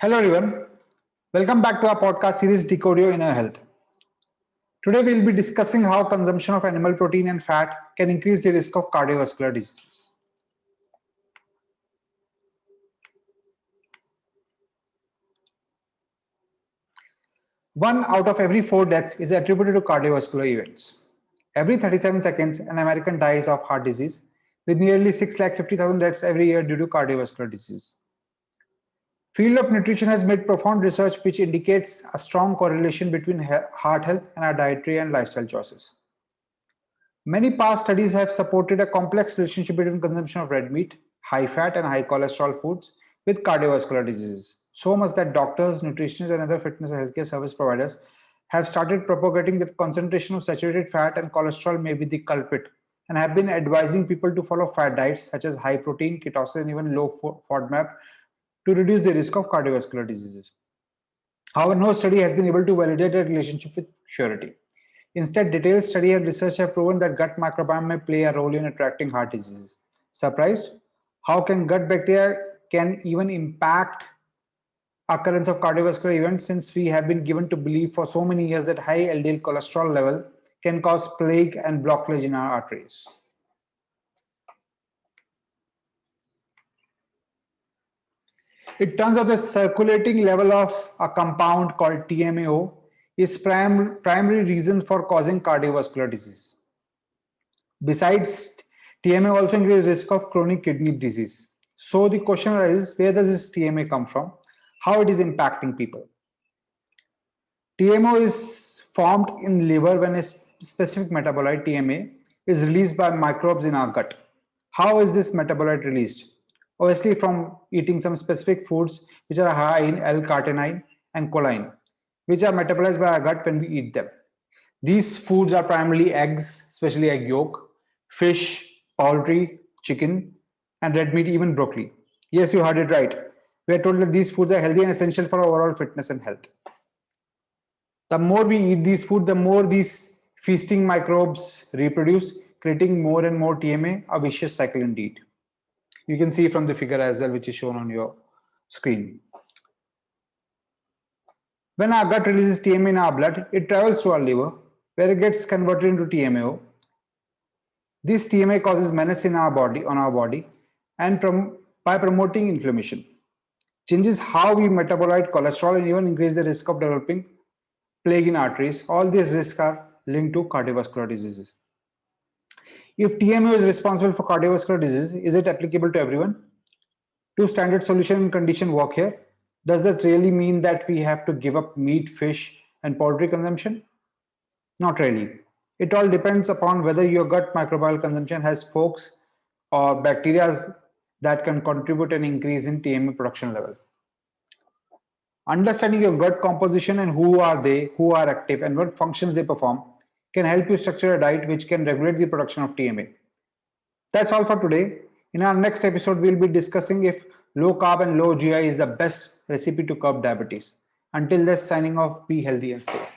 Hello everyone, welcome back to our podcast series Decode Inner Health. Today we'll be discussing how consumption of animal protein and fat can increase the risk of cardiovascular diseases. One out of every 4 deaths is attributed to cardiovascular events. Every 37 seconds, an American dies of heart disease, with nearly 650,000 deaths every year due to cardiovascular disease. Field of nutrition has made profound research which indicates a strong correlation between heart health and our dietary and lifestyle choices. Many past studies have supported a complex relationship between consumption of red meat, high fat and high cholesterol foods with cardiovascular diseases. So much that doctors, nutritionists and other fitness and healthcare service providers have started propagating that concentration of saturated fat and cholesterol may be the culprit and have been advising people to follow fat diets such as high protein, ketosis and even low FODMAP to reduce the risk of cardiovascular diseases. However, no study has been able to validate a relationship with surety. Instead, detailed study and research have proven that gut microbiome may play a role in attracting heart diseases. Surprised? How can gut bacteria can even impact occurrence of cardiovascular events, since we have been given to believe for so many years that high LDL cholesterol level can cause plague and blockage in our arteries. It turns out the circulating level of a compound called TMAO is primary reason for causing cardiovascular disease. Besides, TMA also increases risk of chronic kidney disease. So the question arises, where does this TMA come from? How it is impacting people? TMO is formed in liver when a specific metabolite, TMA, is released by microbes in our gut. How is this metabolite released? Obviously from eating some specific foods which are high in L-carnitine and choline, which are metabolized by our gut when we eat them. These foods are primarily eggs, especially egg yolk, fish, poultry, chicken, and red meat, even broccoli. Yes, you heard it right. We are told that these foods are healthy and essential for overall fitness and health. The more we eat these foods, the more these feasting microbes reproduce, creating more and more TMA, a vicious cycle indeed. You can see from the figure as well, which is shown on your screen. When our gut releases TMA in our blood, it travels to our liver, where it gets converted into TMAO. This TMA causes menace in our body, and by promoting inflammation, changes how we metabolize cholesterol and even increase the risk of developing plague in arteries. All these risks are linked to cardiovascular diseases. If TMAO is responsible for cardiovascular disease, is it applicable to everyone? Do standard solution and condition work here? Does that really mean that we have to give up meat, fish, and poultry consumption? Not really. It all depends upon whether your gut microbial consumption has folks or bacteria that can contribute an increase in TMA production level. Understanding your gut composition and who are active, and what functions they perform can help you structure a diet which can regulate the production of TMA. That's all for today. In our next episode, we'll be discussing if low carb and low GI is the best recipe to curb diabetes. Until then, signing off, be healthy and safe.